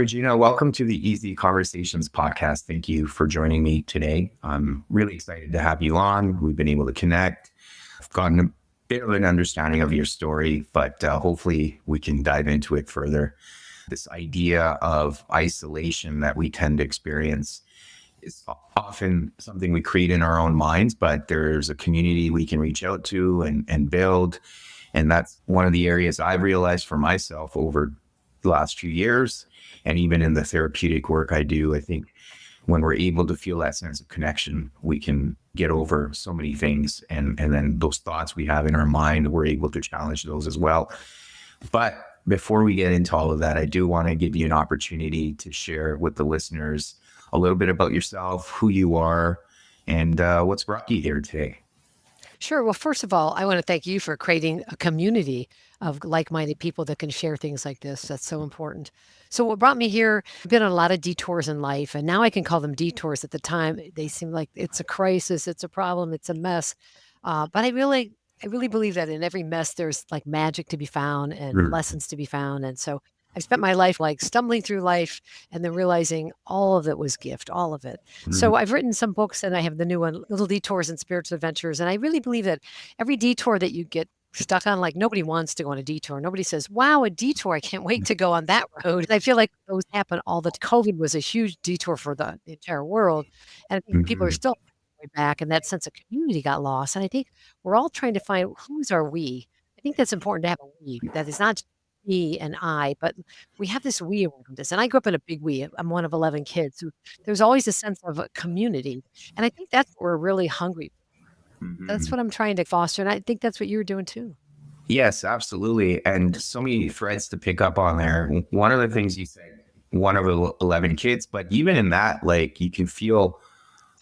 Regina, welcome to the Easy Conversations podcast. Thank you for joining me today. I'm really excited to have you on. We've been able to connect. I've gotten a bit of an understanding of your story, but hopefully we can dive into it further. This idea of isolation that we tend to experience is often something we create in our own minds, but there's a community we can reach out to and build. And that's one of the areas I've realized for myself over the last few years. And even in the therapeutic work I do, I think when we're able to feel that sense of connection, we can get over so many things. And then those thoughts we have in our mind, we're able to challenge those as well. But before we get into all of that, I do want to give you an opportunity to share with the listeners a little bit about yourself, who you are, and what's brought you here today. Sure. Well, first of all, I want to thank you for creating a community of like-minded people that can share things like this. That's so important. So what brought me here, I've been on a lot of detours in life, and now I can call them detours. At the time, they seem like it's a crisis, it's a problem, it's a mess. But I really believe that in every mess, there's like magic to be found and Mm. lessons to be found. And so I spent my life like stumbling through life and then realizing all of it was gift, all of it. Mm. So I've written some books and I have the new one, Little Detours and Spiritual Adventures. And I really believe that every detour that you get stuck on, like nobody wants to go on a detour. Nobody says, wow, a detour. I can't wait to go on that road. And I feel like those happen all the COVID was a huge detour for the entire world. And I think people are Mhm. still way back and that sense of community got lost. And I think we're all trying to find who's our we. I think that's important to have a we that is not just me and I, but we have this we around us. And I grew up in a big we. I'm one of 11 kids. So there's always a sense of a community. And I think that's what we're really hungry. That's Mhm. what I'm trying to foster. And I think that's what you're doing too. Yes, absolutely. And so many threads to pick up on there. One of the things you said, one of the 11 kids, but even in that, like you can feel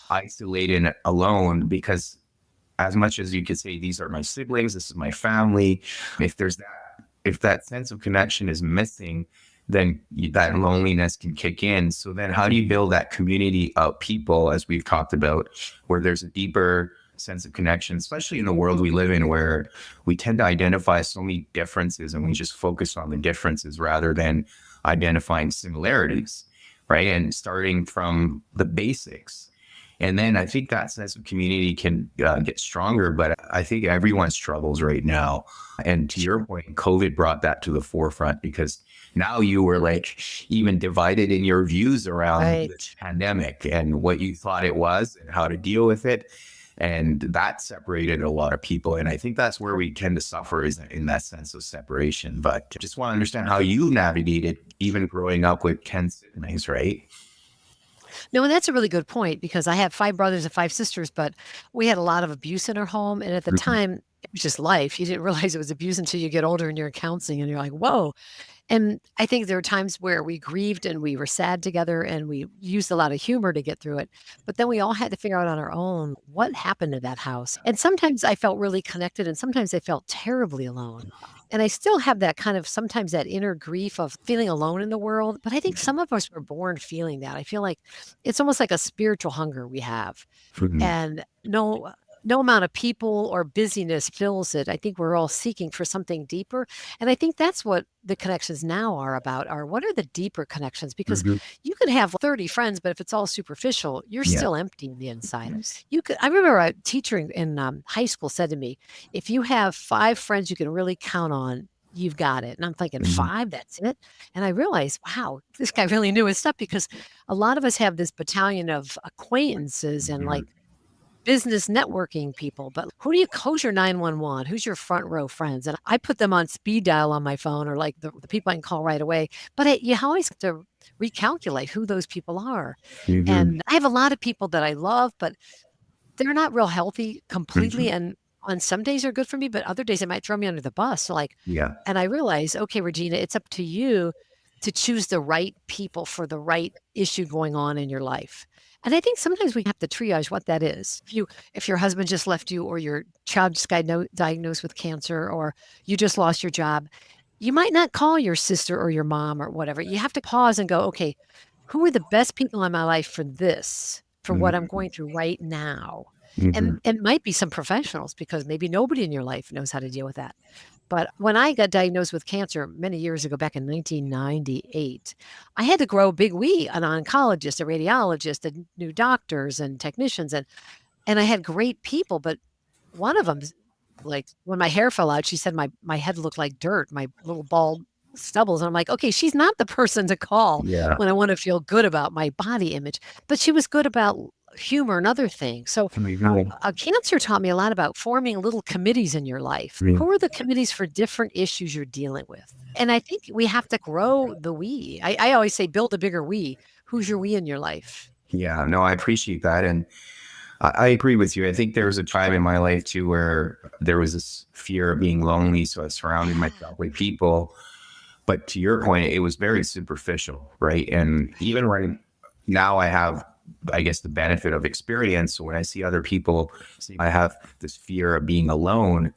isolated and alone because as much as you could say, these are my siblings, this is my family, if that sense of connection is missing, then that loneliness can kick in. So then how do you build that community of people, as we've talked about, where there's a deeper sense of connection, especially in the world we live in, where we tend to identify so many differences and we just focus on the differences rather than identifying similarities, right? And starting from the basics. And then I think that sense of community can get stronger, but I think everyone struggles right now. And to your point, COVID brought that to the forefront because now you were like even divided in your views around the Right. pandemic and what you thought it was and how to deal with it. And that separated a lot of people. And I think that's where we tend to suffer is in that sense of separation. But just want to understand how you navigated even growing up with 10 siblings, right? No, and that's a really good point because I have 5 brothers and 5 sisters, but we had a lot of abuse in our home. And at the Mhm. time, it was just life. You didn't realize it was abuse until you get older and you're in counseling and you're like, whoa. And I think there were times where we grieved and we were sad together and we used a lot of humor to get through it. But then we all had to figure out on our own what happened to that house. And sometimes I felt really connected and sometimes I felt terribly alone. And I still have that kind of sometimes that inner grief of feeling alone in the world. But I think some of us were born feeling that. I feel like it's almost like a spiritual hunger we have. Mhm. And no amount of people or busyness fills it. I think we're all seeking for something deeper, and I think that's what the connections now are about, are what are the deeper connections? Because Mhm. you could have 30 friends, but if it's all superficial, you're Yeah. still empty on the inside. You could I remember a teacher in high school said to me, "If you have 5 friends you can really count on, you've got it." And I'm thinking, Mhm. 5? That's it? And I realized, wow, this guy really knew his stuff because a lot of us have this battalion of acquaintances and, like, Mhm. business networking people, but who's your 911? Who's your front row friends? And I put them on speed dial on my phone or like the people I can call right away. But you always have to recalculate who those people are. Mhm. And I have a lot of people that I love, but they're not real healthy completely. Mhm. And on some days they're good for me, but other days they might throw me under the bus. So like, Yeah. and I realize, okay, Regina, it's up to you to choose the right people for the right issue going on in your life. And I think sometimes we have to triage what that is. If your husband just left you or your child just got diagnosed with cancer or you just lost your job, you might not call your sister or your mom or whatever. You have to pause and go, okay, who are the best people in my life for this, for what I'm Mhm. going through right now? And Mhm. it might be some professionals because maybe nobody in your life knows how to deal with that. But when I got diagnosed with cancer many years ago, back in 1998, I had to grow a big we, an oncologist, a radiologist, and new doctors and technicians, and I had great people, but one of them, like, when my hair fell out, she said my head looked like dirt, my little bald stubbles, and I'm like, "Okay, she's not the person to call Yeah. when I wanna feel good about my body image," but she was good about humor and other things. So, Mhm. cancer taught me a lot about forming little committees in your life. Who are the committees for different issues you're dealing with? And I think we have to grow the we. I always say build a bigger we. Who's your we in your life? Yeah, no, I appreciate that. And I agree with you. I think there was a time in my life too where there was this fear of being lonely. So I surrounded Yeah, myself with people. But to your point, it was very superficial, right? And even right now, I have, I guess, the benefit of experience. So when I see other people, I have this fear of being alone.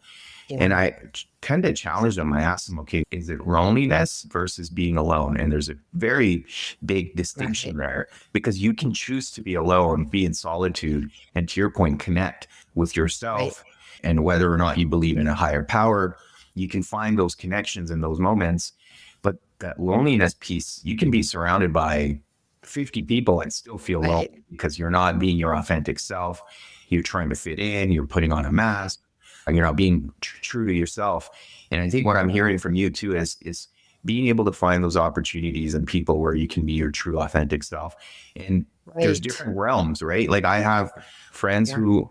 And yeah, I tend to challenge them. I ask them, okay, is it loneliness versus being alone? And there's a very big distinction right, there because you can choose to be alone, be in solitude, and to your point, connect with right, yourself. And whether or not you believe in a higher power, you can find those connections in those moments. But that loneliness piece, you can be surrounded by 50 people and still feel right. lonely because you're not being your authentic self. You're trying to fit in, you're putting on a mask, you're not being true to yourself. And I think what I'm hearing from you too is being able to find those opportunities and people where you can be your true authentic self. And there's Right. different realms, right? Like friends Yeah. who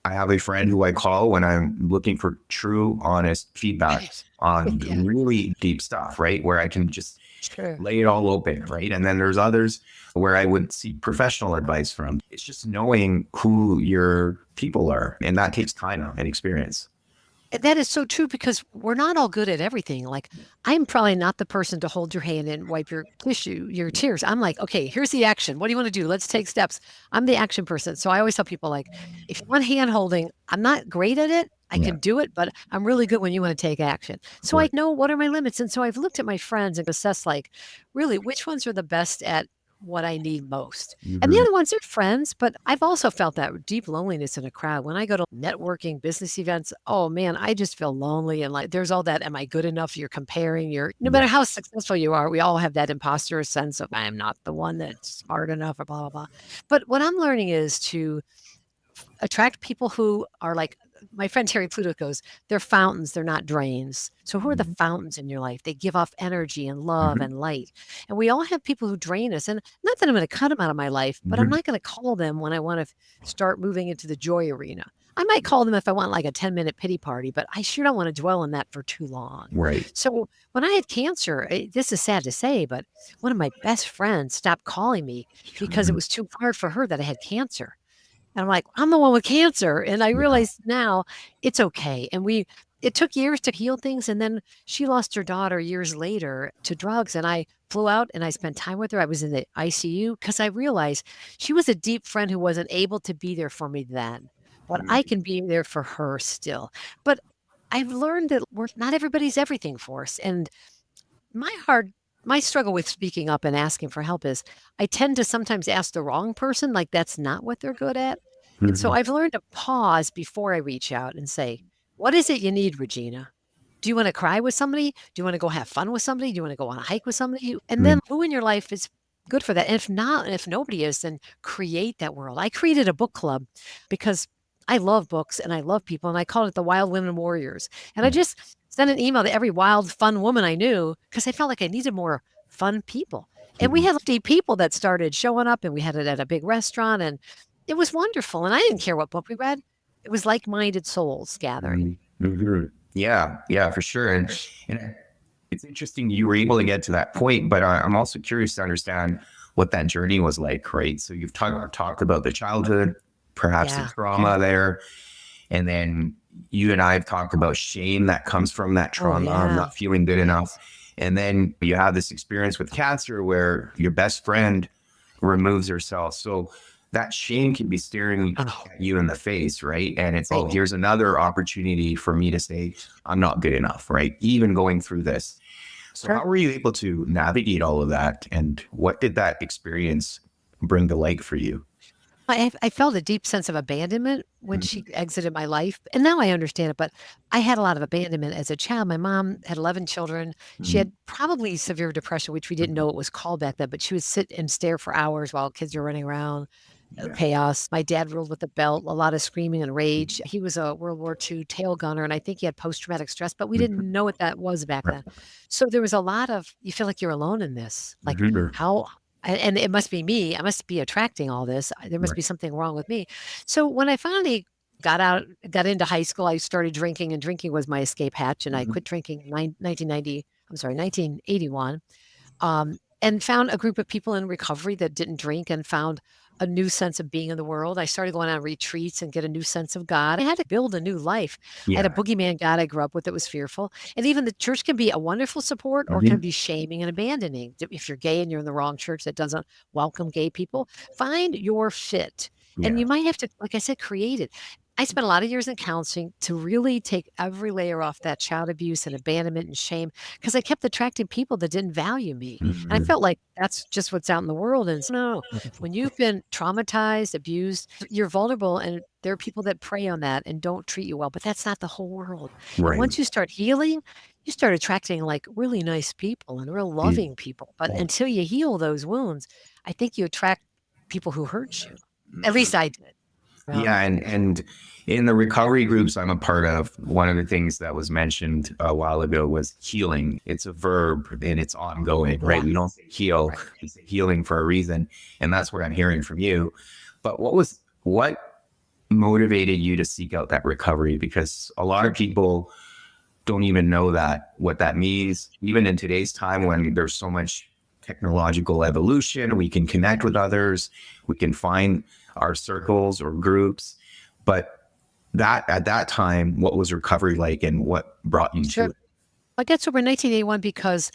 I have a friend who I call when I'm looking for true, honest feedback Right. on Yeah, really deep stuff, right? Where I can just sure. lay it all open, right? And then there's others where I would seek professional advice from. It's just knowing who your people are, and that takes time and experience. That is so true because we're not all good at everything. Like, I'm probably not the person to hold your hand and wipe your tissue, your tears. I'm like, okay, here's the action. What do you want to do? Let's take steps. I'm the action person. So I always tell people, like, if you want hand holding, I'm not great at it. I Yeah, can do it, but I'm really good when you want to take action. So I right. know what are my limits. And so I've looked at my friends and assessed, like, really which ones are the best at what I need most. And the Mhm. other ones are friends, but I've also felt that deep loneliness in a crowd. When I go to networking business events, oh man, I just feel lonely and like there's all that, am I good enough? You're comparing your no matter Yeah. how successful you are, we all have that imposter sense of I am not the one that's smart enough or blah blah blah. But what I'm learning is to attract people who are like my friend Terry Pluto goes, they're fountains, they're not drains. So who are the Mhm. fountains in your life? They give off energy and love Mhm. and light. And we all have people who drain us. And not that I'm going to cut them out of my life, but I'm Mhm. not going to call them when I want to start moving into the joy arena. I might call them if I want like a 10-minute pity party, but I sure don't want to dwell on that for too long. Right. So when I had cancer, this is sad to say, but one of my best friends stopped calling me because it Mhm. was too hard for her that I had cancer. And I'm like, "I'm the one with cancer." And I Yeah. realize now it's okay. And it took years to heal things. And then she lost her daughter years later to drugs. And I flew out and I spent time with her. I was in the ICU because I realized she was a deep friend who wasn't able to be there for me then, but I Mhm. can be there for her still. But I've learned that we're not everybody's everything for us. And my hard my struggle with speaking up and asking for help is I tend to sometimes ask the wrong person, like that's not what they're good at. And so Mhm. I've learned to pause before I reach out and say, "What is it you need, Regina? Do you want to cry with somebody? Do you want to go have fun with somebody? Do you want to go on a hike with somebody?" And then Mhm. who in your life is good for that? And if not, and if nobody is, then create that world. I created a book club because I love books and I love people, and I called it the Wild Women Warriors. And I just sent an email to every wild, fun woman I knew because I felt like I needed more fun people. And we Mhm. had 50 people that started showing up, and we had it at a big restaurant, and it was wonderful. And I didn't care what book we read. It was like-minded souls gathering. Mhm. Mhm. Yeah, yeah, for sure. And it's interesting you were able to get to that point, but I'm also curious to understand what that journey was like, right? So you've talked about the childhood, perhaps the Yeah. trauma there, and then you and I have talked about shame that comes from that Oh, trauma, yeah. not feeling good Right. enough. And then you have this experience with cancer where your best friend removes herself. So that shame can be staring Oh, at you in the face, right? And it's, oh, right. here's another opportunity for me to say, I'm not good enough, right? Even going through this. So, how Sure. were you able to navigate all of that? And what did that experience bring to light for you? I felt a deep sense of abandonment when she exited my life, and now I understand it, but I had a lot of abandonment as a child. My mom had 11 children. She Mhm. had probably severe depression, which we didn't know it was called back then, but she would sit and stare for hours while kids were running around, Yeah. chaos. My dad ruled with a belt, a lot of screaming and rage. He was a World War II tail gunner, and I think he had post-traumatic stress, but we didn't know what that was back then. So there was a lot of, you feel like you're alone in this. Like, Mhm. how and it must be me. I must be attracting all this. There must Right. be something wrong with me. So when I finally got into high school, I started drinking, and drinking was my escape hatch. And I Mhm. quit drinking in 1990. I'm sorry, 1981, and found a group of people in recovery that didn't drink and found a new sense of being in the world. I started going on retreats and get a new sense of God. I had to build a new life. I had a Yeah. boogeyman God I grew up with that was fearful. And even the church can be a wonderful support or can Mhm. be shaming and abandoning. If you're gay and you're in the wrong church that doesn't welcome gay people, find your fit. And Yeah. you might have to, like I said, create it. I spent a lot of years in counseling to really take every layer off that child abuse and abandonment and shame because I kept attracting people that didn't value me. And I Mhm. felt like that's just what's out in the world. And no, when you've been traumatized, abused, you're vulnerable. And there are people that prey on that and don't treat you well, but that's not the whole world. And Right. once you start healing, you start attracting like really nice people and real Mm. loving people. But until you heal those wounds, I think you attract people who hurt you. At least I did. Yeah. Yeah, and in the recovery groups I'm a part of, one of the things that was mentioned a while ago was healing. It's a verb and it's ongoing, right? Yeah. We don't say heal, Right. we say healing for a reason, and that's what I'm hearing from you. But what motivated you to seek out that recovery? Because a lot of people don't even know that what that means. Even in today's time when there's so much technological evolution, we can connect with others, we can find our circles or groups. But that at that time, what was recovery like and what brought you to Sure. it? I got sober in 1981 because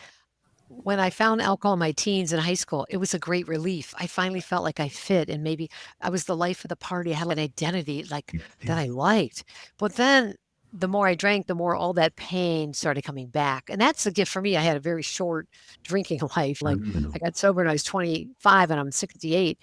when I found alcohol in my teens in high school, it was a great relief. I finally felt like I fit and maybe I was the life of the party. I had an identity like that I liked. But then the more I drank, the more all that pain started coming back. And that's a gift for me. I had a very short drinking life. Like I got sober when I was 25 and I'm 68.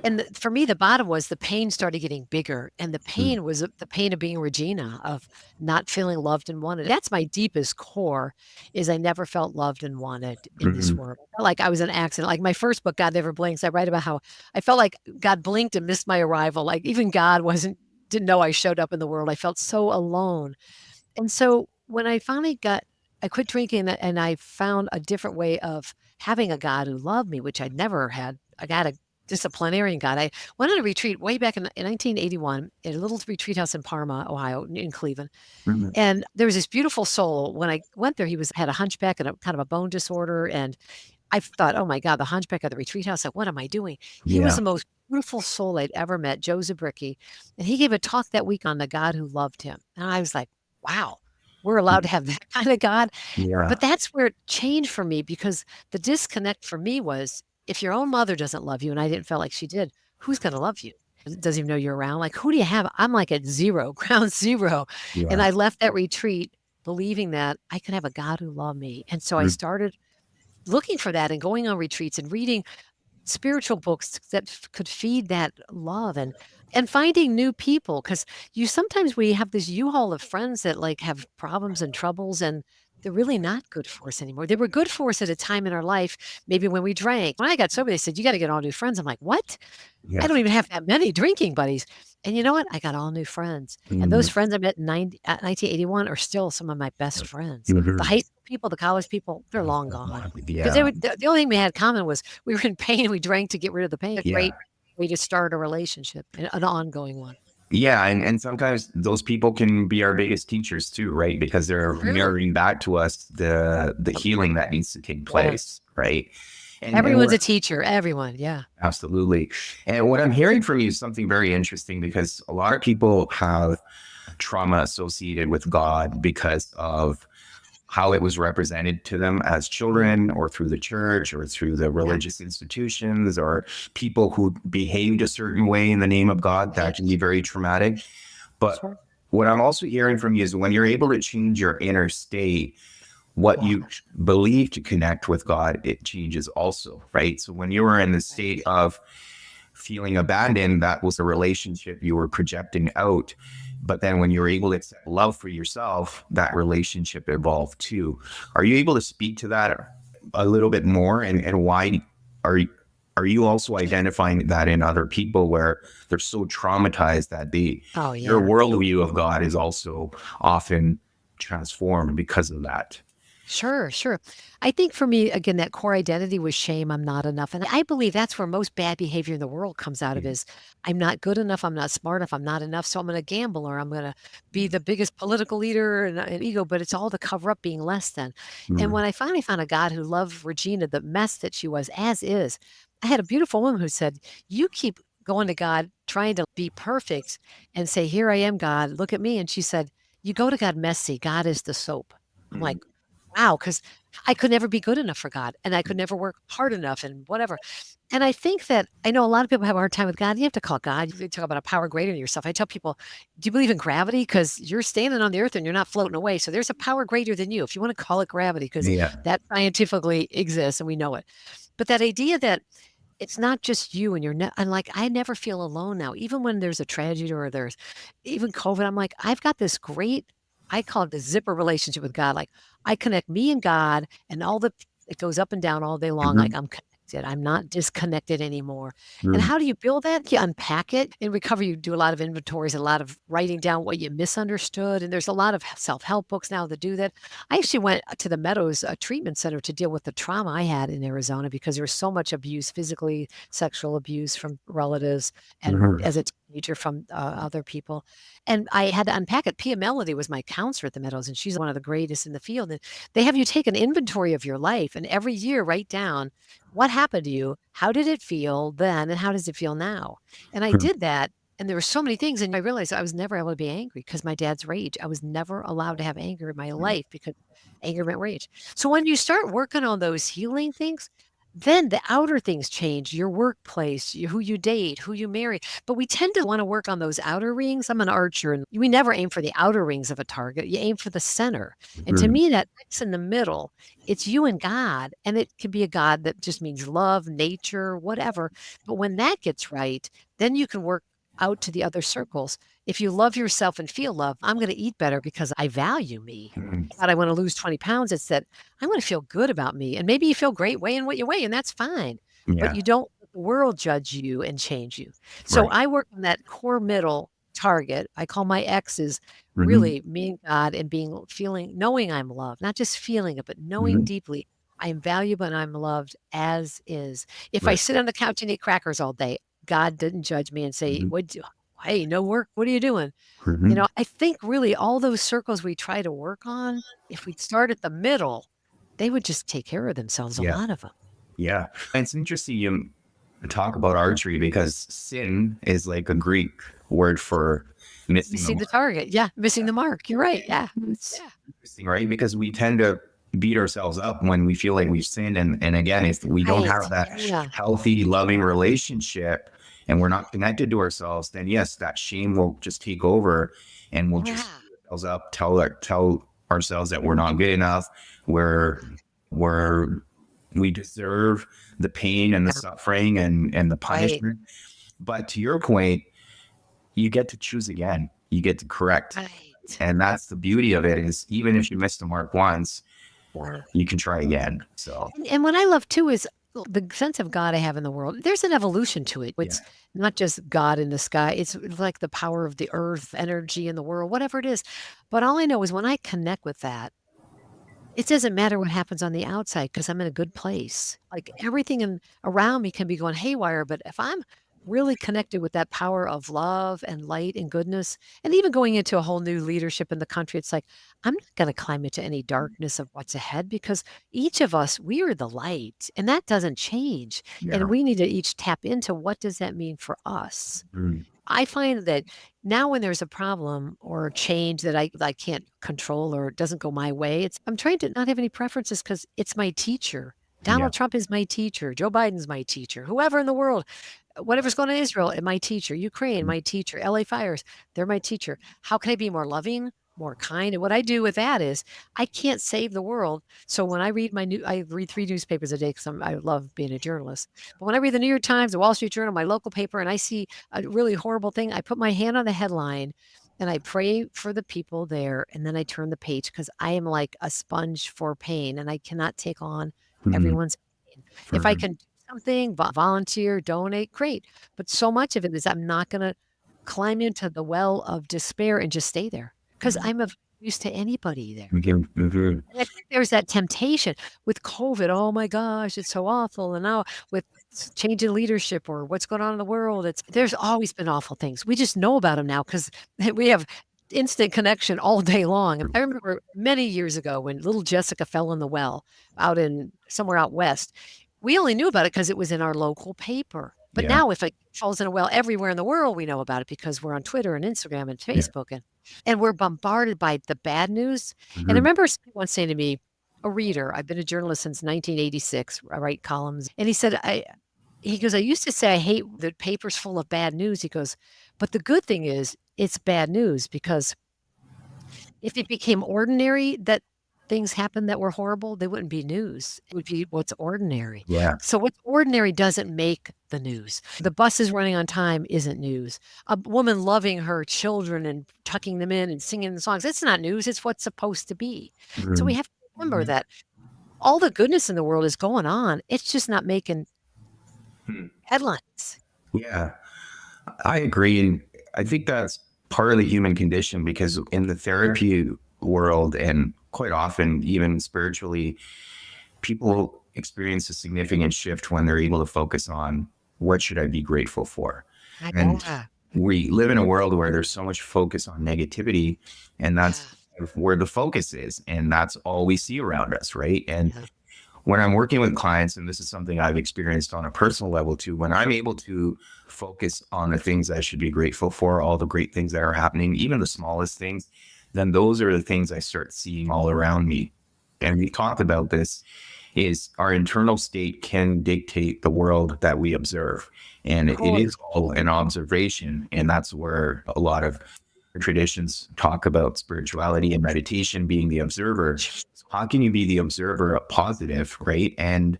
And for me, the bottom was the pain started getting bigger. And the pain was the pain of being Regina, of not feeling loved and wanted. That's my deepest core is I never felt loved and wanted in this Mhm. world. I felt like I was an accident. Like my first book, God Never Blinks, I write about how I felt like God blinked and missed my arrival. Like even God didn't know I showed up in the world. I felt so alone. And so when I quit drinking and I found a different way of having a God who loved me, which I'd never had. I got a disciplinarian God. I went on a retreat way back in 1981 at a little retreat house in Parma, Ohio, in Cleveland. Mhm. And there was this beautiful soul. When I went there, he had a hunchback and a kind of a bone disorder. And I thought, oh my God, the hunchback at the retreat house. Like, what am I doing? He was Yeah. the most beautiful soul I'd ever met, Joe Zabricki. And he gave a talk that week on the God who loved him. And I was like, wow, we're allowed to have that kind of God. Yeah. But that's where it changed for me because the disconnect for me was if your own mother doesn't love you, and I didn't feel like she did, who's going to love you? Doesn't even know you're around. Like, who do you have? I'm like at zero, ground zero. And Yeah. I left that retreat believing that I could have a God who loved me. And so I started looking for that and going on retreats and reading spiritual books that could feed that love and finding new people because you sometimes we have this U-Haul of friends that like have problems and troubles and they're really not good for us anymore. They were good for us at a time in our life, maybe when we drank. When I got sober, they said, you got to get all new friends. I'm like, what? I Yeah. don't even have that many drinking buddies. And you know what? I got all new friends. And those Mhm. friends I met in 1981 are still some of my best friends. The Mhm. high school people, the college people, they're long gone. Because Yeah. the only thing we had in common was we were in pain and we drank to get rid of the pain. A Yeah. great way to start a relationship, an ongoing one. Yeah, and sometimes those people can be our biggest teachers too, right? Because they're True. mirroring back to us the healing that needs to take Yeah. place, right? And Everyone's we're a teacher. Everyone. Yeah. absolutely. And what I'm hearing from you is something very interesting because a lot of people have trauma associated with God because of how it was represented to them as Mhm. children or through the church or through the Yeah. religious institutions or people who behaved a certain way in the name of God that can be Yes. very traumatic. But Sure. what I'm also hearing from you is when you're able to change your inner state, what Yeah. you believe to connect with God, it changes also, right? So when you were in the Right. state of feeling abandoned, that was a relationship you were projecting out. But then when you're able to accept love for yourself, that relationship evolved too. Are you able to speak to that a little bit more? And why are you, are you also identifying that in other people where they're so traumatized that Oh, their yeah. worldview of God is also often transformed because of that? Sure, sure. I think for me, again, that core identity was shame. I'm not enough. And I believe that's where most bad behavior in the world comes out of is I'm not good enough. I'm not smart enough. I'm not enough. So I'm going to gamble or I'm going to be the biggest political leader and ego, but it's all to cover up being less than. And Mm, when I finally found a God who loved Regina, the mess that she was as is, I had a beautiful woman who said, you keep going to God, trying to be perfect and say, here I am, God, look at me. And she said, you go to God messy. God is the soap. I'm like, mm, wow, because I could never be good enough for God, and I could never work hard enough and whatever. And I think that I know a lot of people have a hard time with God. You have to call God. You talk about a power greater than yourself. I tell people, do you believe in gravity? Because you're standing on the earth and you're not floating away. So there's a power greater than you, if you want to call it gravity, because yeah. that scientifically exists and we know it. But that idea that it's not just you and I'm like, I never feel alone now. Even when there's a tragedy or there's even COVID, I'm like, I've got this great, I call it the zipper relationship with God. Like I connect me and God and all the it goes up and down all day long. Like Mhm, I'm connected. I'm not disconnected anymore. And mm, how do you build that? You unpack it. In recovery, you do a lot of inventories, a lot of writing down what you misunderstood. And there's a lot of self-help books now that do that. I actually went to the Meadows treatment center to deal with the trauma I had in Arizona because there was so much abuse, physically, sexual abuse from relatives, and mhm, as a teenager from other people. And I had to unpack it. Pia Melody was my counselor at the Meadows, and she's one of the greatest in the field. And they have you take an inventory of your life and every year write down what happened to you, how did it feel then, and how does it feel now? And I mm, did that. And there were so many things. And I realized I was never able to be angry because my dad's rage. I was never allowed to have anger in my mm, life because anger meant rage. So when you start working on those healing things, then the outer things change, your workplace, who you date, who you marry. But we tend to want to work on those outer rings. I'm an archer, and we never aim for the outer rings of a target. You aim for the center. And to mm, me, that X in the middle, it's you and God. And it can be a God that just means love, nature, whatever. But when that gets right, then you can work out to the other circles. If you love yourself and feel love, I'm going to eat better because I value me. mm. God, I want to lose 20 pounds. It's that I want to feel good about me. And maybe you feel great weighing what you weigh, and that's fine. But Yeah, you don't let the world judge you and change you. So right. I work on that core middle target. I call my X's Mhm, really me and God and being feeling, knowing I'm loved, not just feeling it, but knowing mhm, deeply I am valuable and I'm loved as is. If I right. sit on the couch and eat crackers all day, God didn't judge me and say, Mhm, "What? Hey, no work. What are you doing?" mhm. I think really all those circles we try to work on, if we'd start at the middle, they would just take care of themselves, a Yeah, lot of them. yeah. And it's interesting you talk about archery because sin is like a Greek word for missing the Missing the mark. target. Yeah, missing the mark. You're right. Yeah. It's interesting, right? Because we tend to beat ourselves up when we feel like we've sinned. And again, if we don't Right. have that Yeah. healthy, loving relationship and we're not connected to ourselves, then yes, that shame will just take over and we'll just Yeah. beat ourselves up, tell ourselves that we're not good enough, we're we deserve the pain and the Yeah. suffering and the Right. punishment. But to your point, you get to choose again. You get to correct. Right. And that's the beauty of it is even if you miss the mark once, Yeah. you can try again. So And what I love too is the sense of God I have in the world. There's an evolution to it. yeah. It's not just God in the sky. It's like the power of the earth, energy in the world, whatever it is. But all I know is when I connect with that, it doesn't matter what happens on the outside because 'cause I'm in a good place. Like, everything around me can be going haywire, but if I'm really connected with that power of love and light and goodness, and even going into a whole new leadership in the country, it's like, I'm not gonna climb into any darkness of what's ahead because each of us, we are the light, and that doesn't change, and Yeah. we need to each tap into what does that mean for us? Mm, I find that now when there's a problem or a change that I can't control or it doesn't go my way, I'm trying to not have any preferences because it's my teacher. yeah. Donald Trump is my teacher. Joe Biden's my teacher. Whoever in the world, whatever's going on in Israel, my teacher. Ukraine, Mm, my teacher. LA fires, they're my teacher. How can I be more loving? more kind. And what I do with that is I can't save the world. So when I read I read 3 newspapers a day because I love being a journalist. But when I read the New York Times, the Wall Street Journal, my local paper, and I see a really horrible thing, I put my hand on the headline and I pray for the people there. And then I turn the page because I am like a sponge for pain and I cannot take on Mhm. everyone's pain. If I For can do something, volunteer, donate, great. But so much of it is I'm not going to climb into the well of despair and just stay there. 'Cause I'm of use to anybody there. mhm, mhm. And I think there's that temptation with COVID, "Oh my gosh, it's so awful," and now with change in leadership or what's going on in the world, there's always been awful things. We just know about them now because we have instant connection all day long. And I remember many years ago when little Jessica fell in the well out in somewhere out west, we only knew about it because it was in our local paper. But Yeah, now if it falls in a well everywhere in the world, we know about it because we're on Twitter and Instagram and yeah. Facebook, and we're bombarded by the bad news. And I Mhm. remember someone once saying to me, a reader, I've been a journalist since 1986, I write columns, and he goes, "I used to say I hate the paper's full of bad news." He goes, "But the good thing is it's bad news because if it became ordinary that things happened that were horrible, they wouldn't be news. It would be what's ordinary. Yeah. So what's ordinary doesn't make the news. The bus is running on time isn't news. A woman loving her children and tucking them in and singing the songs, it's not news, it's what's supposed to be. So we Mhm. have to remember that all the goodness in the world is going on. It's just not making Hmm. headlines. Yeah, I agree. And I think that's part of the human condition because in the therapy world and quite often, even spiritually, people experience a significant shift when they're able to focus on what should I be grateful for. And Yeah. we live in a world where there's so much focus on negativity, and Yeah. that's where the focus is. And that's all we see around us, right? And Yeah. when I'm working with clients, and this is something I've experienced on a personal level too, when I'm able to focus on the things I should be grateful for, all the great things that are happening, even the smallest things, then those are the things I start seeing all around me. And we talked about this is our internal state can dictate the world that we observe. And Of it is course. all an observation. And that's where a lot of traditions talk about spirituality and meditation being the observer. So how can you be the observer of positive, right? And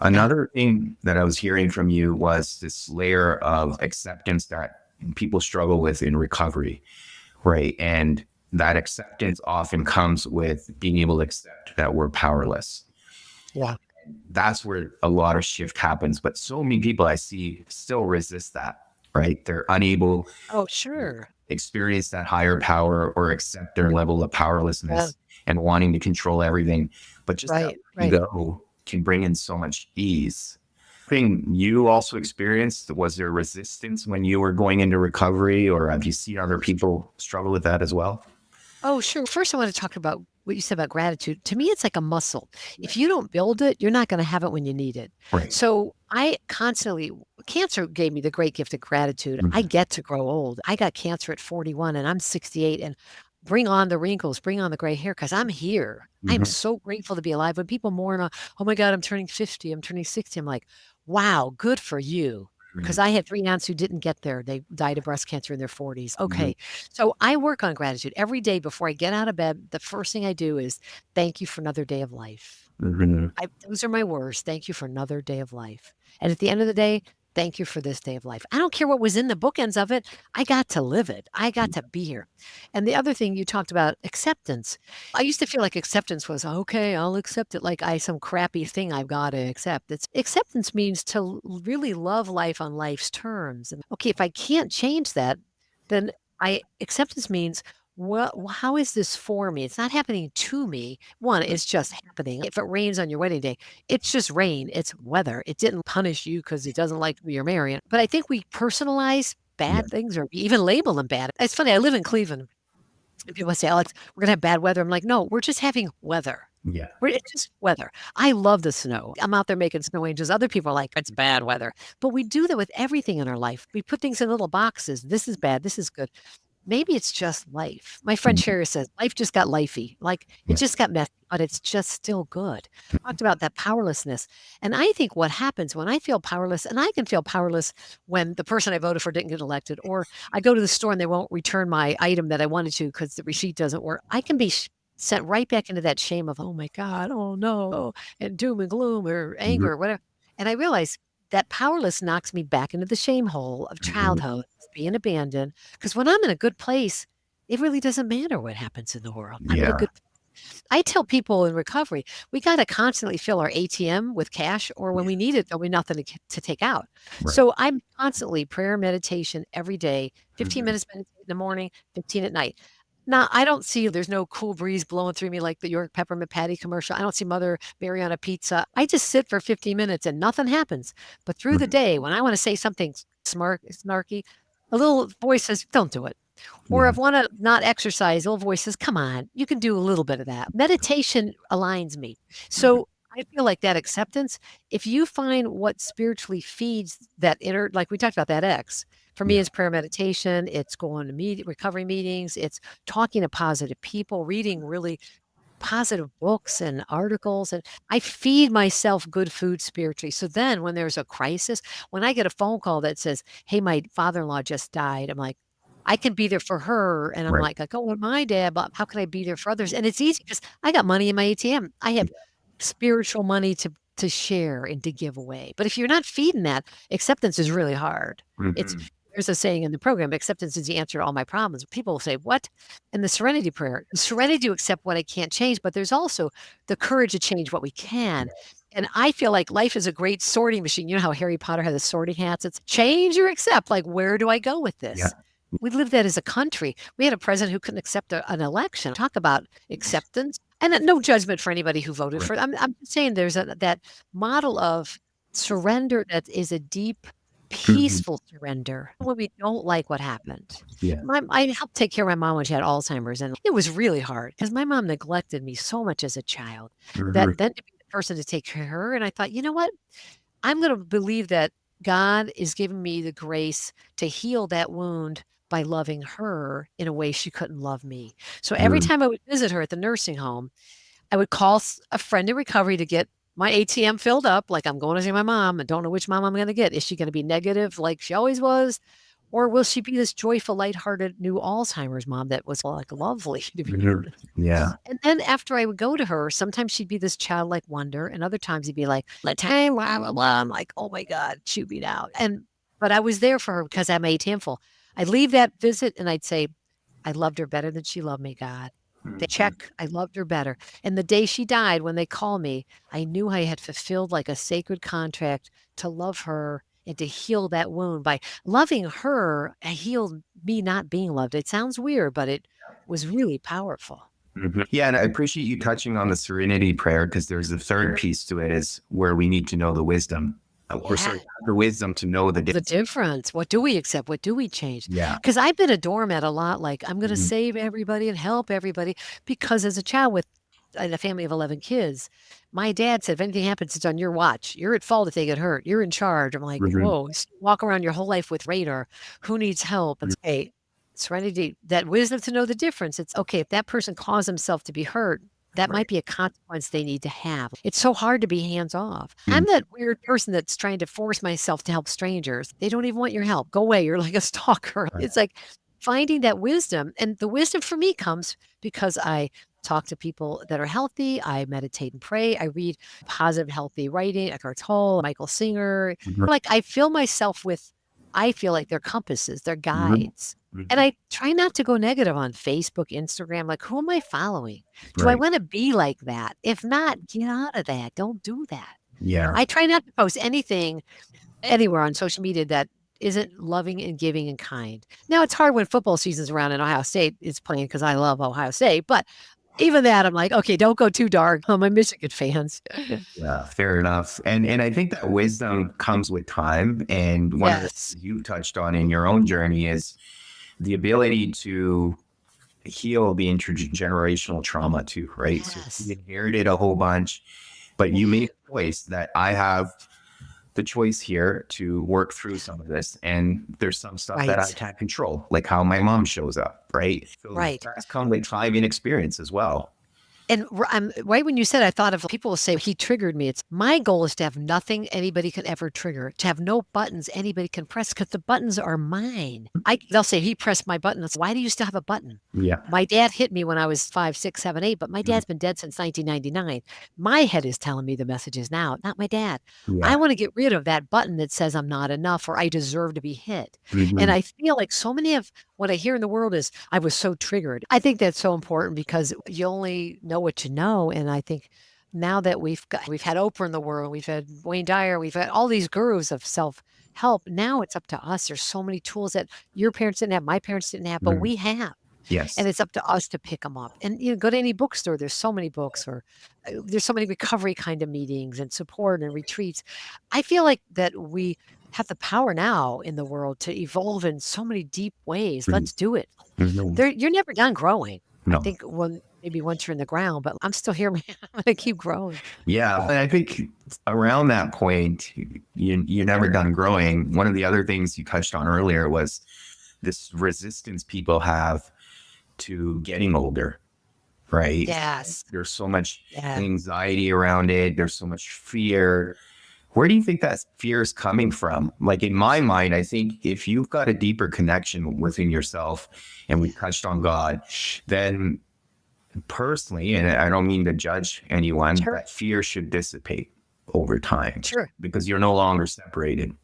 Yeah. another thing that I was hearing from you was this layer of acceptance that people struggle with in recovery, right? And that acceptance often comes with being able to accept that we're powerless. Yeah. That's where a lot of shift happens. But so many people I see still resist that, right? They're unable Oh, to sure. experience that higher power or accept their level of Yeah. powerlessness and wanting to control everything. But just that Right. letting Right. go can bring in so much ease. Thing you also experienced, was there resistance when you were going into recovery, or have you seen other people struggle with that as well? Oh, sure. First, I want to talk about what you said about gratitude. To me, it's like a muscle. If you don't build it, you're not going to have it when you need it. Right. So I constantly, cancer gave me the great gift of gratitude. I Mhm. get to grow old. I got cancer at 41 and I'm 68, and bring on the wrinkles, bring on the gray hair because I'm here. I'm Mhm. so grateful to be alive. When people mourn, oh my God, I'm turning 50, I'm turning 60, I'm like, wow, good for you. Because Mhm. I had 3 aunts who didn't get there. They died of breast cancer in their 40s. Mhm. Okay. So I work on gratitude every day before I get out of bed. The first thing I do is thank you for another day of life. Mhm. Those are my words. Thank you for another day of life. And at the end of the day, thank you for this day of life. I don't care what was in the bookends of it. I got to live it. I got to be here. And the other thing you talked about acceptance. I used to feel like acceptance was okay, I'll accept it like I some crappy thing I've got to accept. It's acceptance means to really love life on life's terms. And okay, if I can't change that, then I acceptance means well, how is this for me? It's not happening to me. One, it's just happening. If it rains on your wedding day, it's just rain. It's weather. It didn't punish you because it doesn't like who you're marrying. But I think we personalize Yeah. bad things or even label them bad. It's funny. I live in Cleveland. And people say, Alex, we're going to have bad weather. I'm like, no, we're just having weather. Yeah. It's just weather. I love the snow. I'm out there making snow angels. Other people are like, it's bad weather. But we do that with everything in our life. We put things in little boxes. This is bad. This is good. maybe it's just life. My friend Sherry says, life just got lifey. Like it Yeah. just got messy, but it's just still good. Talked about that powerlessness. And I think what happens when I feel powerless, and I can feel powerless when the person I voted for didn't get elected, or I go to the store and they won't return my item that I wanted to because the receipt doesn't work. I can be sent right back into that shame of, oh my God, oh no, and doom and gloom or anger or whatever. And I realize that powerless knocks me back into the shame hole of childhood, being abandoned. Because when I'm in a good place, it really doesn't matter what happens in the world. I'm in a Yeah. good I tell people in recovery, we got to constantly fill our ATM with cash, or when we need it, there'll be nothing to take out. Right. So I'm constantly prayer meditation every day, 15 Mhm. minutes meditate in the morning, 15 at night. Now, I don't see there's no cool breeze blowing through me like the York peppermint patty commercial. I don't see Mother Mary on a pizza. I just sit for 15 minutes and nothing happens. But through the Mhm. day, when I want to say something snarky, a little voice says, don't do it. Or Yeah. if wanna not exercise, little voice says, "Come on, you can do a little bit of that." Meditation aligns me. Mhm. So, I feel like that acceptance, if you find what spiritually feeds that inner like we talked about that X, for me, Yeah. it's prayer meditation, it's going to recovery meetings, it's talking to positive people, reading really positive books and articles, and I feed myself good food spiritually. So then when there's a crisis, when I get a phone call that says, "Hey, my father-in-law just died," I'm like, I can be there for her, and I'm Right. like, "Oh, well, my dad, but how can I be there for others?" And it's easy because I got money in my ATM. I have spiritual money to share and to give away. But if you're not feeding that, acceptance is really hard. It's Mhm. there's a saying in the program, acceptance is the answer to all my problems. People will say, "What?" And the serenity prayer, the serenity to accept what I can't change, but there's also the courage to change what we can. And I feel like life is a great sorting machine. You know how Harry Potter had the sorting hats? It's change or accept. Like, where do I go with Yeah. this? We live that as a country. We had a president who couldn't accept an election. Talk about acceptance. And no judgment for anybody who voted Right. for it. I'm just saying there's that model of surrender that is a deep, Mhm. peaceful surrender when we don't like what happened. Yeah. I helped take care of my mom when she had Alzheimer's, and it was really hard because my mom neglected me so much as a child that Mhm. then to be the person to take care of her, and I thought, "You know what? I'm gonna believe that God is giving me the grace to heal that wound by loving her in a way she couldn't love me." So every Mhm. time I would visit her at the nursing home, I would call a friend in recovery to get my ATM filled up, like I'm going to see my mom and don't know which mom I'm going to get. Is she going to be negative like she always was? Or will she be this joyful, lighthearted new Alzheimer's mom that was like lovely, to be Mhm. honest? Yeah. And then after I would go to her, sometimes she'd be this childlike wonder, and other times he'd be like, "Let time, blah, blah, blah." I'm like, oh my God, shoot me down. But I was there for her because I had my ATM full. I'd leave that visit and I'd say, I loved her better than she loved me, God. They Mhm. check, I loved her better. And the day she died, when they called me, I knew I had fulfilled like a sacred contract to love her and to heal that wound. By loving her, I healed me not being loved. It sounds weird, but it was really powerful. Mhm. Yeah, and I appreciate you touching on the serenity prayer because there's a third piece to it is where we need to know the wisdom, or Yeah. sorry, the wisdom to know the The difference. difference. What do we accept? What do we change? Yeah. Because 'Cause I've been a doormat a lot, like, I'm gonna Mhm. save everybody and help everybody, because as a child with in a family of 11 kids, my dad said, "If anything happens, it's on your watch. You're at fault if they get hurt. You're in charge." I'm like, Mhm. "Whoa, walk around your whole life with radar. Who needs help?" And say, serenity, that wisdom to know the difference. It's, okay, if that person caused himself to be hurt, that Right. might be a consequence they need to have. It's so hard to be hands off. I'm Mhm. that weird person that's trying to force myself to help strangers. They don't even want your help. Go away. You're like a stalker. Right. It's like finding that wisdom. And the wisdom for me comes because I talk to people that are healthy. I meditate and pray. I read positive, healthy writing, Eckhart Tolle, Michael Singer. Mhm. Like I fill myself with, I feel like they're compasses, they're Mhm. guides. And Mhm. I try not to go negative on Facebook, Instagram. Like, who am I following? Do I Right. wanna be like that? If not, get out of that. Don't do that. Yeah. I try not to post anything anywhere on social media that isn't loving and giving and kind. Now, it's hard when football season's around and Ohio State is playing because I love Ohio State, but even that, I'm like, "Okay, don't go too dark on my Michigan fans." Yeah, fair enough. And I think that wisdom comes with time. And one of the Yes. things you touched on in your own journey is the ability to heal the intergenerational trauma too, right? So you Yes. inherited a whole bunch, but you Yeah. made a choice that I have the choice here to work through some of this. And there's some stuff that I Right. can't control, like how my mom shows up, right? So Right. that's come with time and experience as well. And right when you said, I thought of people will say he triggered me. It's my goal is to have nothing anybody can ever trigger, to have no buttons anybody can press because the buttons are mine. They'll say he pressed my button. It's why do you still have a button? Yeah. My dad hit me when I was 5, 6, 7, 8, but my dad's been dead since 1999. My head is telling me the messages now, not my dad. I Yeah. want to get rid of that button that says I'm not enough or I deserve to be hit. And Mhm. I feel like so many of what I hear in the world is, I was so triggered. I think that's so important because you only know what you know. And I think now that we've had Oprah in the world, we've had Wayne Dyer, we've had all these gurus of self-help. Now it's up to us. There's so many tools that your parents didn't have, my parents didn't have, but Mhm. we have. And Yes. it's up to us to pick them up. And go to any bookstore, there's so many books or there's so many recovery kind of meetings and support and retreats. I feel like that we have the power now in the world to evolve in so many deep ways. Mhm. Let's do it. Mhm. You're never done growing. I No. think maybe once you're in the ground, but I'm still here, man. I'm gonna keep growing. Yeah, and I think around that point, you're never done growing. One of the other things you touched on earlier was this resistance people have to getting older, right? Yes. There's so much Yeah. anxiety around it. There's so much fear. Where do you think that fear is coming from? Like in my mind, I think if you've got a deeper connection within yourself, and we touched on God, then personally, and I don't mean to judge anyone, Sure. that fear should dissipate over time Sure. because you're no longer separated.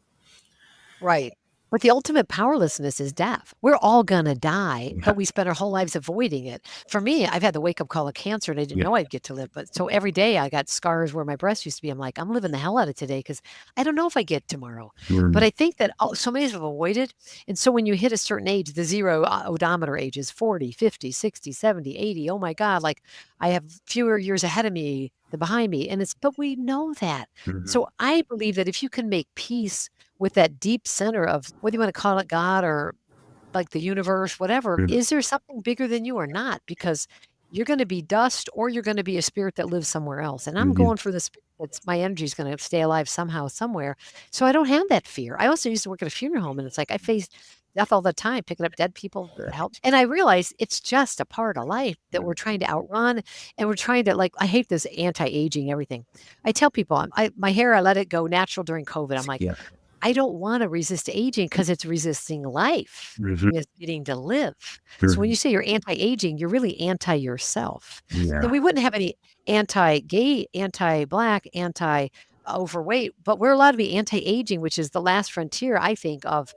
Right. But the ultimate powerlessness is death. We're all gonna die, Yeah. but we spend our whole lives avoiding it. For me, I've had the wake up call of cancer and I didn't Yeah. know I'd get to live. But so every day I got scars where my breast used to be. I'm like, I'm living the hell out of today because I don't know if I get tomorrow. But Mhm. I think that so many have avoided. And so when you hit a certain age, the zero odometer age is 40, 50, 60, 70, 80. Oh my God, like I have fewer years ahead of me than behind me. But we know that. Mhm. So I believe that if you can make peace with that deep center of whether you wanna call it God or like the universe, whatever, Mhm. is there something bigger than you or not? Because you're gonna be dust or you're gonna be a spirit that lives somewhere else, and I'm Mhm. going for the spirit that's my energy is gonna stay alive somehow, somewhere, so I don't have that fear. I also used to work at a funeral home, and it's like I faced death all the time, picking up dead people to help, and I realized it's just a part of life that we're trying to outrun, and we're trying to, like I hate this anti-aging everything. I tell people, my hair, I let it go natural during COVID. I'm like, Yeah. I don't wanna resist aging because it's resisting life, Mhm. getting to live. So when you Mhm. say you're anti-aging, you're really anti yourself. Then Yeah. we wouldn't have any anti-gay, anti-black, anti-overweight, but we're allowed to be anti-aging, which is the last frontier, I think, of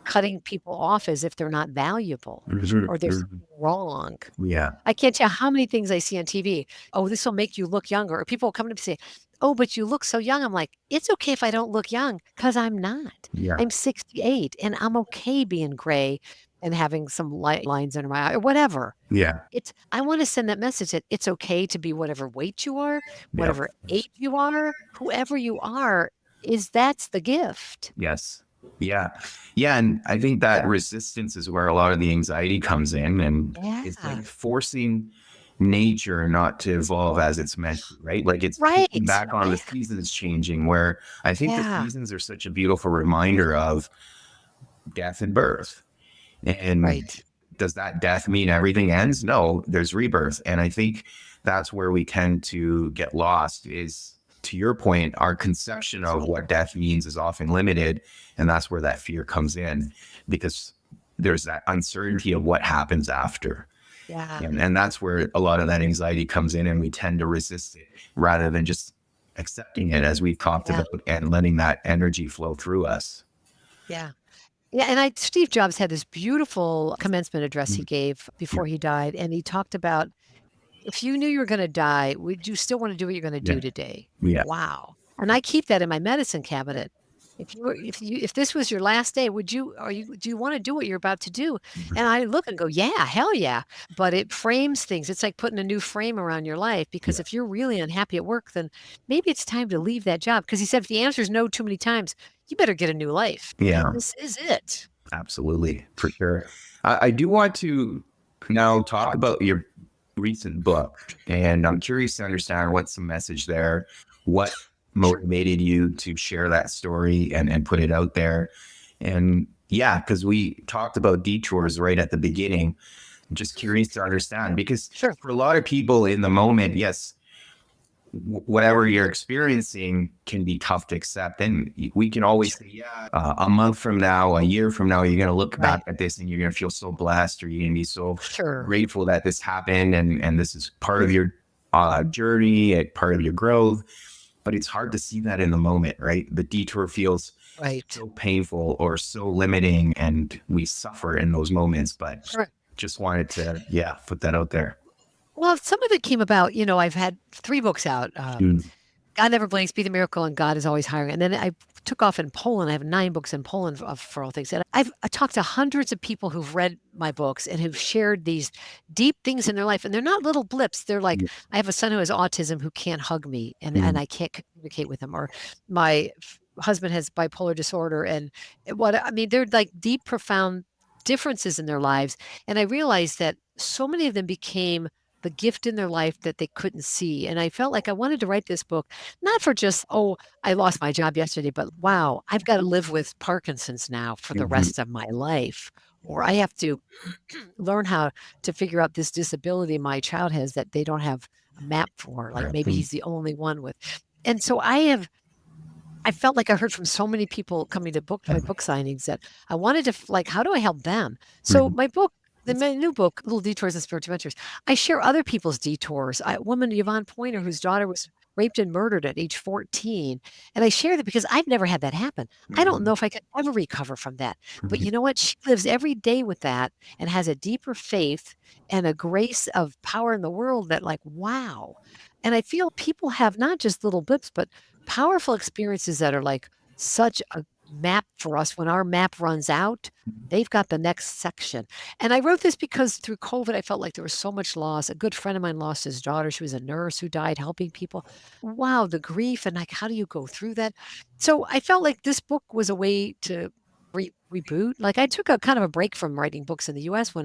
cutting people off as if they're not valuable Mhm. or there's Mhm. something wrong. Yeah. I can't tell how many things I see on TV. "Oh, this will make you look younger," or people come to me and say, "Oh, but you look so young." I'm like, "It's okay if I don't look young, because 'cause I'm not. Yeah. I'm 68, and I'm okay being gray and having some light lines under my eye or whatever." Yeah. I wanna send that message that it's okay to be whatever weight you are, Yeah. whatever age you are, whoever you are, that's the gift. Yes. Yeah. Yeah. And I think that resistance is where a lot of the anxiety comes in. And it's Yeah. like forcing nature not to evolve as it's meant to, right? Like it's kicking Right. back on the Yeah. seasons changing, where I think the Yeah. seasons are such a beautiful reminder of death and birth. And Right. does that death mean everything ends? No, there's rebirth. And I think that's where we tend to get lost is, to your point, our conception of what death means is often limited. And that's where that fear comes in because there's that uncertainty of what happens after. Yeah. And that's where a lot of that anxiety comes in, and we tend to resist it rather than just accepting it, as we've talked Yeah. about, and letting that energy flow through us. Yeah. Yeah, and Steve Jobs had this beautiful commencement address he Mm. gave Yeah. before he died, and he talked about, "If you knew you were gonna die, would you still wanna do what you're gonna Yeah. do today?" Yeah. Wow, and I keep that in my medicine cabinet. If this was your last day, do you wanna do what you're about to do? And I look and go, "Yeah, hell yeah," but it frames things. It's like putting a new frame around your life because Yeah. if you're really unhappy at work, then maybe it's time to leave that job. Because he said, "If the answer is no too many times, you better get a new life. Yeah. This is it." Absolutely, for sure. I do want to now talk about your recent book, and I'm curious to understand what's the message there. What Sure. motivated you to share that story and put it out there. And yeah, because we talked about detours right at the beginning. I'm just curious to understand because Sure. for a lot of people in the moment, yes, whatever you're experiencing can be tough to accept. And we can always say, yeah, a month from now, a year from now, you're going to look back Right. at this and you're going to feel so blessed, or you're going to be so Sure. grateful that this happened. And this is part of your journey, part of your growth. But it's hard to see that in the moment, right? The detour feels Right. so painful or so limiting, and we suffer in those moments. But Correct. just wanted to, yeah, put that out there. Well, some of it came about, I've had 3 books out, Mm, God Never Blinks, Be the Miracle, and God is Always Hiring. And then I took off in Poland. I have 9 books in Poland for all things. And I talked to hundreds of people who've read my books and who've shared these deep things in their life. And they're not little blips. They're like, yeah, I have a son who has autism who can't hug me and mm, I can't communicate with him. Or my husband has bipolar disorder. And they're like deep, profound differences in their lives. And I realized that so many of them became the gift in their life that they couldn't see. And I felt like I wanted to write this book not for just, oh, I lost my job yesterday, but wow, I've got to live with Parkinson's now for the mhm, rest of my life. Or I have to learn how to figure out this disability my child has that they don't have a map for. Like right, maybe he's the only one with. And so I felt like I heard from so many people coming to my book signings that I wanted to like, how do I help them? So mhm, my new book, Little Detours and Spiritual Adventures, I share other people's detours. A woman, Yvonne Pointer, whose daughter was raped and murdered at age 14. And I share that because I've never had that happen. I don't mhm, know if I could ever recover from that. But mhm, you know what? She lives every day with that and has a deeper faith and a grace of power in the world that, like, wow. And I feel people have not just little blips, but powerful experiences that are like such a map for us. When our map runs out, they've got the next section. And I wrote this because through COVID, I felt like there was so much loss. A good friend of mine lost his daughter. She was a nurse who died helping people. Wow, the grief and like, how do you go through that? So I felt like this book was a way to reboot. Like I took a kind of a break from writing books in the US when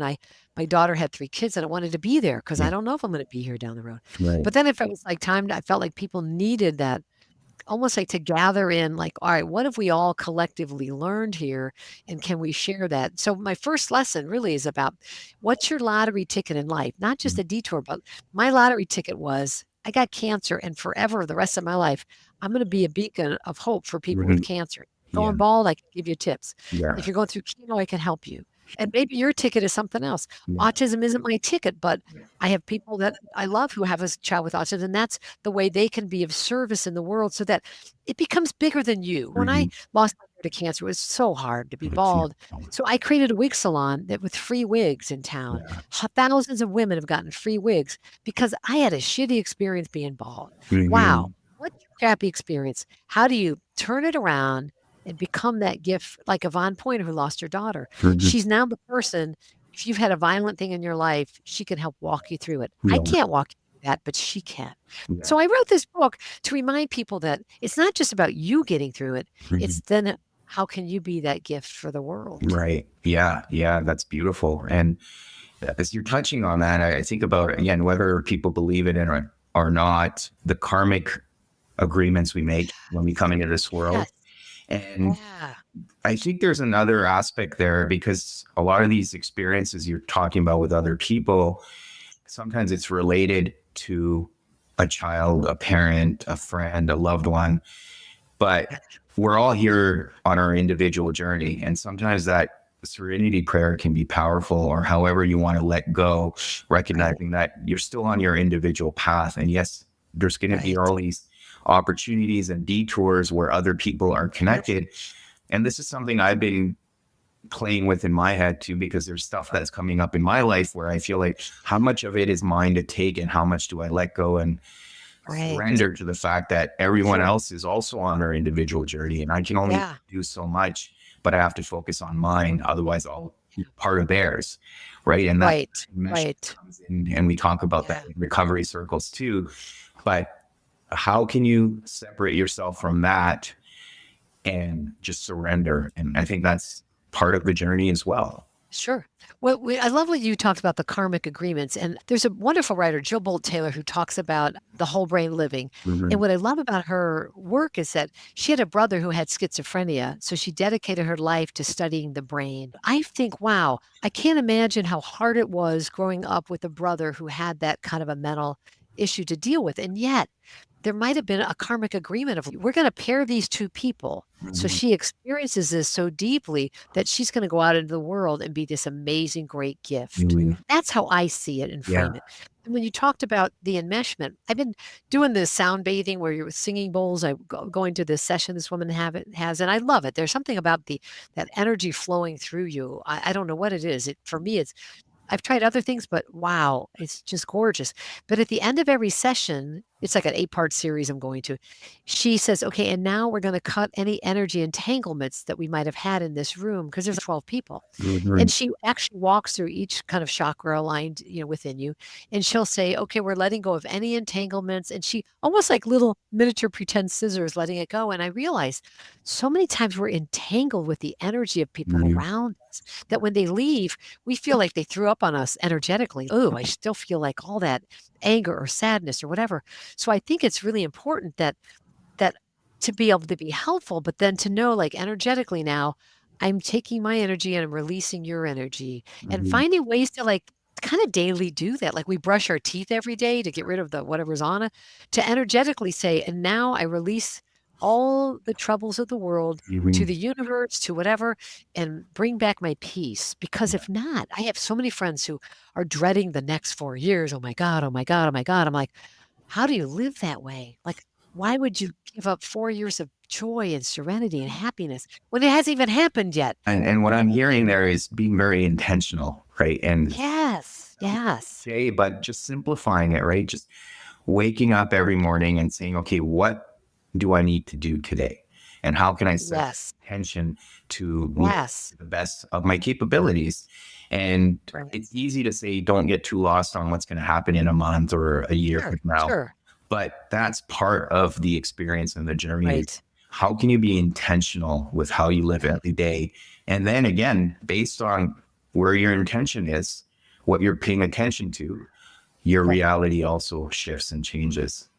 my daughter had 3 kids and I wanted to be there because yeah, I don't know if I'm going to be here down the road. right, But then if it was like time, I felt like people needed that almost like to gather in like, all right, what have we all collectively learned here? And can we share that? So my first lesson really is about what's your lottery ticket in life? Not just a detour, but my lottery ticket was I got cancer and forever, the rest of my life, I'm going to be a beacon of hope for people with mhm, cancer. yeah, Going bald, I can give you tips. If yeah, you're going through chemo, I can help you. And maybe your ticket is something else. yeah, Autism isn't my ticket, but I have people that I love who have a child with autism, and that's the way they can be of service in the world so that it becomes bigger than you. When I mhm, lost my hair to cancer, it was so hard to be yeah, bald. So I created a wig salon that with free wigs in town. yeah, Thousands of women have gotten free wigs because I had a shitty experience being bald. Wow. mhm, What's your crappy experience? How do you turn it around and become that gift like Yvonne Pointer who lost her daughter? mhm, She's now the person, if you've had a violent thing in your life, she can help walk you through it. I yeah, can't walk you through that, but she can. yeah, So I wrote this book to remind people that it's not just about you getting through it. mhm, It's then how can you be that gift for the world? right, yeah, yeah, that's beautiful. And as you're touching on that, I think about again whether people believe it in or not, the karmic agreements we make when we come into this world. Yes. And Yeah. I think there's another aspect there because a lot of these experiences you're talking about with other people, sometimes it's related to a child, a parent, a friend, a loved one, but we're all here on our individual journey. And sometimes that serenity prayer can be powerful, or however you want to let go, Right. recognizing that you're still on your individual path. And yes, there's going to be Right. all these opportunities and detours where other people are connected. And this is something I've been playing with in my head too, because there's stuff that's coming up in my life where I feel like how much of it is mine to take and how much do I let go and Right. surrender to the fact that everyone Sure. else is also on their individual journey and I can only Yeah. do so much, but I have to focus on mine. Otherwise, I'll be part of theirs. Right. And that Right. mesh Right. comes in, and we talk about that Yeah. in recovery circles too. But how can you separate yourself from that and just surrender? And I think that's part of the journey as well. Sure. Well, I love what you talked about the karmic agreements. And there's a wonderful writer, Jill Bolt Taylor, who talks about the whole brain living. And Mhm. what I love about her work is that she had a brother who had schizophrenia. So she dedicated her life to studying the brain. I think, wow, I can't imagine how hard it was growing up with a brother who had that kind of a mental issue to deal with. And yet, there might have been a karmic agreement of we're going to pair these two people. So Mhm. she experiences this so deeply that she's going to go out into the world and be this amazing, great gift. Really. That's how I see it and Yeah. frame it. And when you talked about the enmeshment, I've been doing this sound bathing where you're with singing bowls. Going to this session this woman has, and I love it. There's something about that energy flowing through you. I don't know what it is. For me, I've tried other things, but wow, it's just gorgeous. But at the end of every session, it's like an 8-part series I'm going to. She says, "Okay, and now we're gonna cut any energy entanglements that we might have had in this room," because there's 12 people. Mhm. And she actually walks through each kind of chakra aligned, within you, and she'll say, "Okay, we're letting go of any entanglements," and she almost like little miniature pretend scissors letting it go, and I realized so many times we're entangled with the energy of people Mhm. around us that when they leave, we feel like they threw up on us energetically. Oh, I still feel like all that anger or sadness or whatever. So I think it's really important that to be able to be helpful, but then to know like energetically now, I'm taking my energy and I'm releasing your energy and Mhm. finding ways to like kind of daily do that. Like we brush our teeth every day to get rid of the whatever's on it, to energetically say, and now I release all the troubles of the world to Mhm. the universe, to whatever, and bring back my peace. Because if not, I have so many friends who are dreading the next 4 years. Oh my God, oh my God, oh my God. I'm like, how do you live that way? Like, why would you give up 4 years of joy and serenity and happiness when it hasn't even happened yet? And what I'm hearing there is being very intentional, right? And Yes, yes, say, but just simplifying it, right? Just waking up every morning and saying, okay, what do I need to do today? And how can I set yes, attention to live yes. to the best of my capabilities? And Right. it's easy to say, don't get too lost on what's going to happen in a month or a year Sure, from now. sure. But that's part of the experience and the journey. Right. How can you be intentional with how you live Yeah, every day? And then again, based on where your intention is, what you're paying attention to, your right. reality also shifts and changes.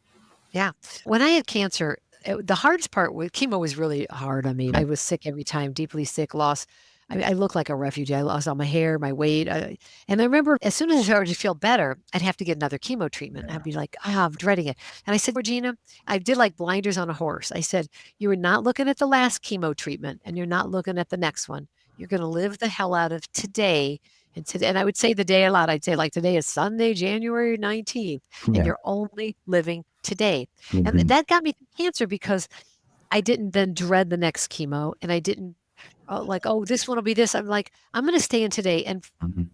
Yeah. When I had cancer, the hardest part with chemo was really hard. I mean, I was sick every time, deeply sick, lost. I looked like a refugee. I lost all my hair, my weight. And I remember as soon as I started to feel better, I'd have to get another chemo treatment. I'd be like, I'm dreading it. And I said, Regina, I did like blinders on a horse. I said, you were not looking at the last chemo treatment and you're not looking at the next one. You're going to live the hell out of today. And I would say the day a lot. I'd say like today is Sunday, January 19th, and Yeah. you're only living today. And Mhm. that got me through cancer because I didn't then dread the next chemo and I didn't like, oh, this one will be this. I'm like, I'm going to stay in today. And Mhm.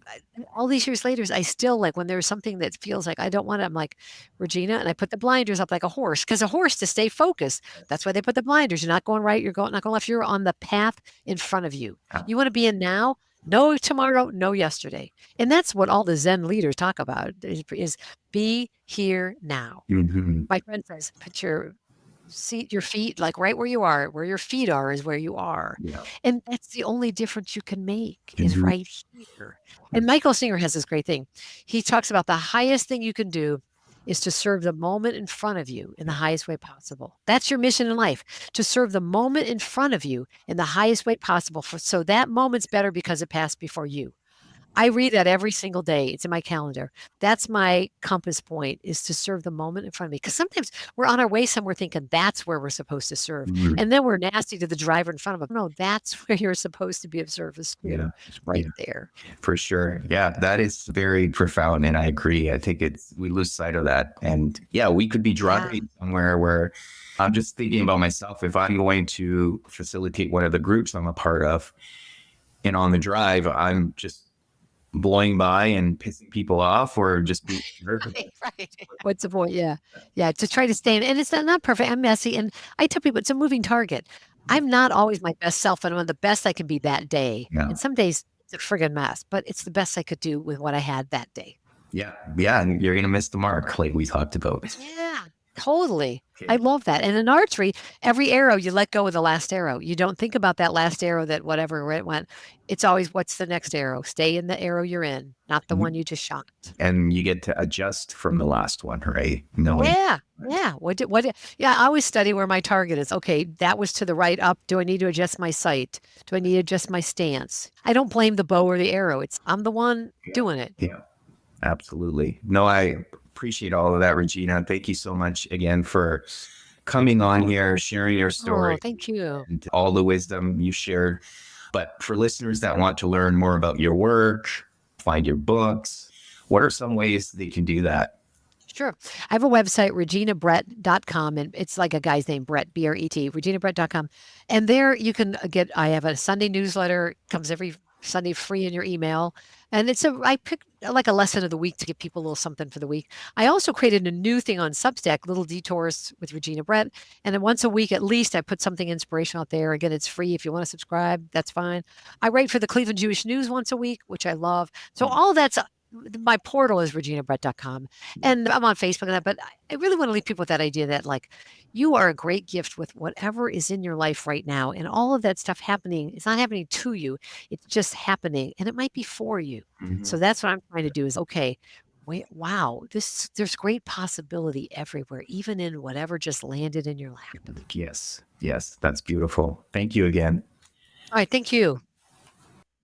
all these years later, I still like when there's something that feels like I don't want it, I'm like, Regina, and I put the blinders up like a horse because a horse to stay focused. That's why they put the blinders. You're not going right. You're going not going left. You're on the path in front of you. Yeah. You want to be in now. No tomorrow, no yesterday. And that's what all the Zen leaders talk about is be here now. Mhm. My friend says, put your feet like right where your feet are is where you are. Yeah. And that's the only difference you can make is Mhm. right here. And Michael Singer has this great thing. He talks about the highest thing you can do is to serve the moment in front of you in the highest way possible. That's your mission in life, to serve the moment in front of you in the highest way possible. So that moment's better because it passed before you. I read that every single day. It's in my calendar. That's my compass point is to serve the moment in front of me. Because sometimes we're on our way somewhere thinking that's where we're supposed to serve. Mhm. And then we're nasty to the driver in front of them. No, that's where you're supposed to be of service Yeah. to, right Yeah. there. For sure. Yeah, that is very profound. And I agree. I think we lose sight of that. And yeah, we could be Yeah. driving somewhere where I'm just thinking about myself. If I'm going to facilitate one of the groups I'm a part of, and on the drive, I'm just blowing by and pissing people off or just being jerk. Right, right. What's the point? Yeah. Yeah. To try to stay in, and it's not perfect. I'm messy. And I tell people it's a moving target. I'm not always my best self, and I'm the best I can be that day. Yeah. And some days it's a friggin' mess, but it's the best I could do with what I had that day. Yeah. Yeah. And you're going to miss the mark, like we talked about. Yeah. Totally. I Okay. love that. And in archery, every arrow, you let go of the last arrow. You don't think about that last arrow that whatever where it went. It's always what's the next arrow? Stay in the arrow you're in, not the one you just shot. And you get to adjust from the last one, right? Knowing. Yeah. Yeah. Yeah. I always study where my target is. Okay. That was to the right up. Do I need to adjust my sight? Do I need to adjust my stance? I don't blame the bow or the arrow. I'm the one Yeah. doing it. Yeah. Absolutely. No, I appreciate all of that, Regina. Thank you so much again for coming on here, sharing your Oh, story thank you. and all the wisdom you shared. But for listeners that want to learn more about your work, find your books, what are some ways they can do that? Sure. I have a website, reginabrett.com, and it's like a guy's name, Brett, B-R-E-T, reginabrett.com. And there you can I have a Sunday newsletter, comes every Sunday free in your email. And I pick like a lesson of the week to give people a little something for the week. I also created a new thing on Substack, Little Detours with Regina Brett. And then once a week at least, I put something inspirational out there. Again, it's free. If you want to subscribe, that's fine. I write for the Cleveland Jewish News once a week, which I love. So all that's my portal is reginabrett.com. And I'm on Facebook and that, but I really want to leave people with that idea that like you are a great gift with whatever is in your life right now. And all of that stuff happening, it's not happening to you. It's just happening. And it might be for you. So that's what I'm trying to do is okay, wait, wow, there's great possibility everywhere, even in whatever just landed in your lap. Yes. Yes. That's beautiful. Thank you again. All right, thank you.